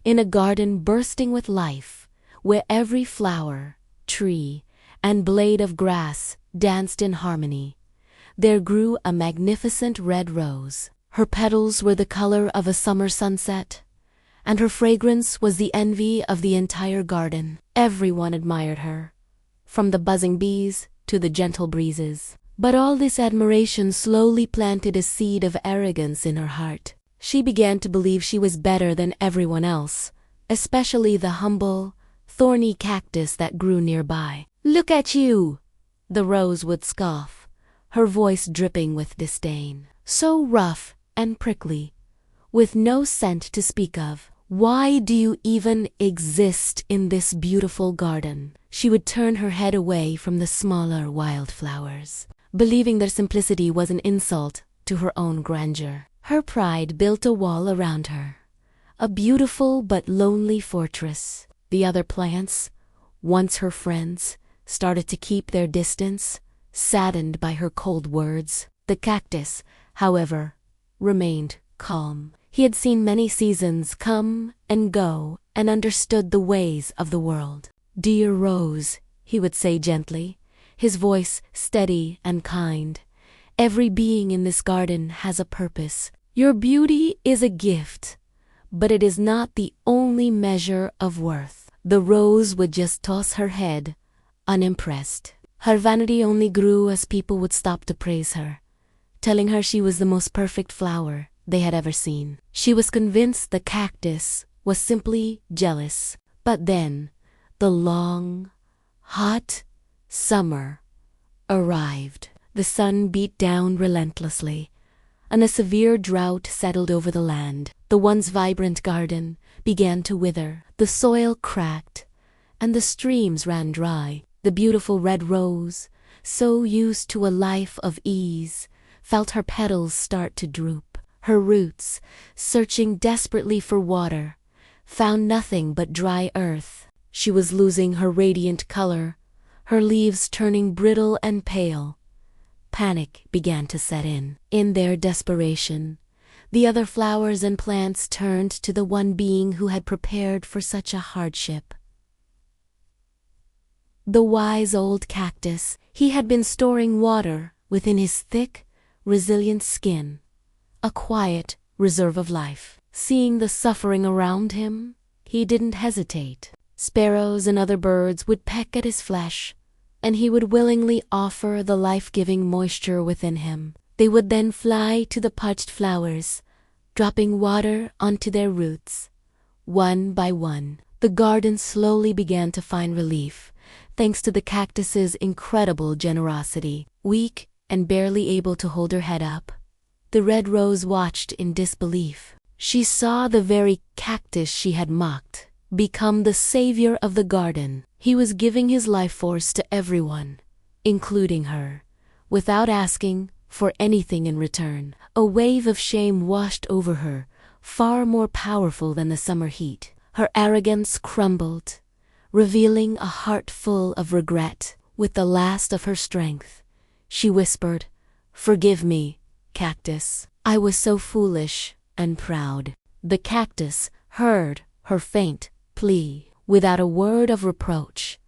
In a garden bursting with life, where every flower, tree, and blade of grass danced in harmony, there grew a magnificent red rose. Her petals were the color of a summer sunset, and her fragrance was the envy of the entire garden. Everyone admired her, from the buzzing bees to the gentle breezes. But all this admiration slowly planted a seed of arrogance in her heart. She began to believe she was better than everyone else, especially the humble, thorny cactus that grew nearby. "Look at you!" the rose would scoff, her voice dripping with disdain. "So rough and prickly, with no scent to speak of. Why do you even exist in this beautiful garden?" She would turn her head away from the smaller wildflowers, believing their simplicity was an insult to her own grandeur. Her pride built a wall around her, a beautiful but lonely fortress. The other plants, once her friends, started to keep their distance, saddened by her cold words. The cactus, however, remained calm. He had seen many seasons come and go and understood the ways of the world. "Dear Rose," he would say gently, his voice steady and kind, "every being in this garden has a purpose. Your beauty is a gift, but it is not the only measure of worth." The rose would just toss her head, unimpressed. Her vanity only grew as people would stop to praise her, telling her she was the most perfect flower they had ever seen. She was convinced the cactus was simply jealous. But then, the long, hot summer arrived. The sun beat down relentlessly, and a severe drought settled over the land. The once vibrant garden began to wither. The soil cracked, and the streams ran dry. The beautiful red rose, so used to a life of ease, felt her petals start to droop. Her roots, searching desperately for water, found nothing but dry earth. She was losing her radiant color, her leaves turning brittle and pale. Panic began to set in. In their desperation, the other flowers and plants turned to the one being who had prepared for such a hardship. The wise old cactus. He had been storing water within his thick, resilient skin, a quiet reserve of life. Seeing the suffering around him, he didn't hesitate. Sparrows and other birds would peck at his flesh, and he would willingly offer the life-giving moisture within him. They would then fly to the parched flowers, dropping water onto their roots. One by one, the garden slowly began to find relief, thanks to the cactus's incredible generosity. Weak and barely able to hold her head up, the red rose watched in disbelief. She saw the very cactus she had mocked become the savior of the garden. He was giving his life force to everyone, including her, without asking for anything in return. A wave of shame washed over her, far more powerful than the summer heat. Her arrogance crumbled, revealing a heart full of regret. With the last of her strength, she whispered, "Forgive me, cactus. I was so foolish and proud." The cactus heard her faint plea. Without a word of reproach,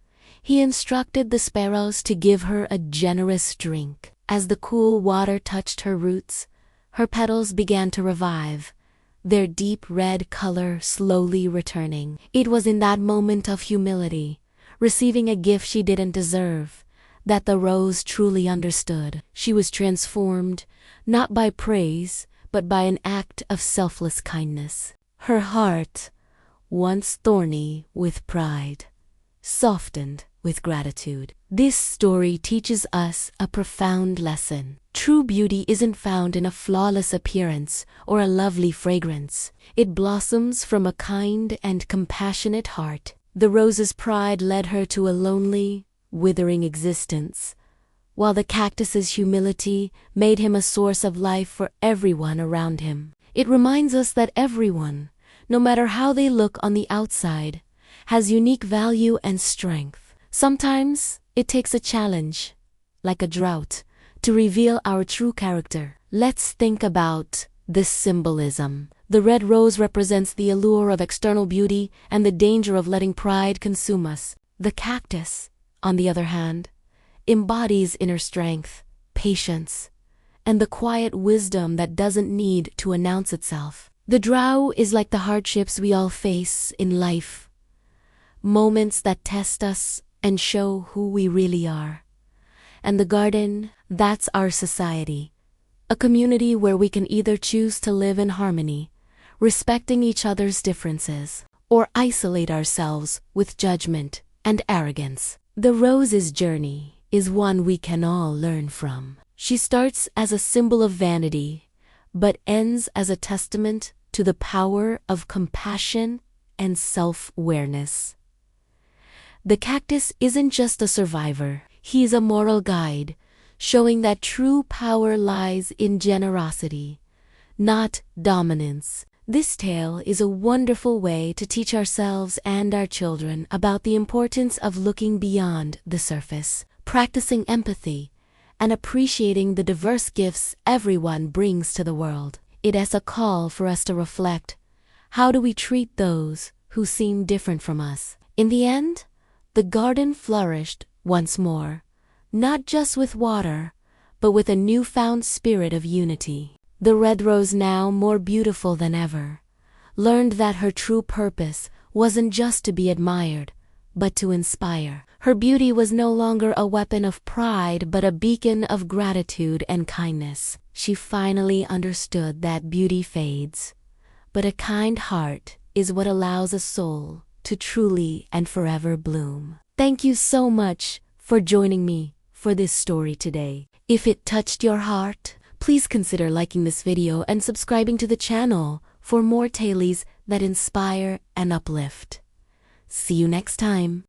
he instructed the sparrows to give her a generous drink. As the cool water touched her roots, her petals began to revive, their deep red color slowly returning. It was in that moment of humility, receiving a gift she didn't deserve, that the rose truly understood. She was transformed, not by praise, but by an act of selfless kindness. Her heart, once thorny with pride, softened with gratitude. This story teaches us a profound lesson. True beauty isn't found in a flawless appearance or a lovely fragrance. It blossoms from a kind and compassionate heart. The rose's pride led her to a lonely, withering existence, while the cactus's humility made him a source of life for everyone around him. It reminds us that everyone, no matter how they look on the outside, has unique value and strength. Sometimes it takes a challenge, like a drought, to reveal our true character. Let's think about the symbolism. The red rose represents the allure of external beauty and the danger of letting pride consume us. The cactus, on the other hand, embodies inner strength, patience, and the quiet wisdom that doesn't need to announce itself. The drought is like the hardships we all face in life, moments that test us and show who we really are. And the garden, that's our society, a community where we can either choose to live in harmony, respecting each other's differences, or isolate ourselves with judgment and arrogance. The rose's journey is one we can all learn from. She starts as a symbol of vanity, but ends as a testament to the power of compassion and self-awareness. The cactus isn't just a survivor, he's a moral guide, showing that true power lies in generosity, not dominance. This tale is a wonderful way to teach ourselves and our children about the importance of looking beyond the surface, practicing empathy, and appreciating the diverse gifts everyone brings to the world. It is a call for us to reflect. How do we treat those who seem different from us? In the end, the garden flourished once more, not just with water, but with a newfound spirit of unity. The red rose, now more beautiful than ever, learned that her true purpose wasn't just to be admired, but to inspire. Her beauty was no longer a weapon of pride, but a beacon of gratitude and kindness. She finally understood that beauty fades, but a kind heart is what allows a soul to truly and forever bloom. Thank you so much for joining me for this story today. If it touched your heart, please consider liking this video and subscribing to the channel for more tales that inspire and uplift. See you next time.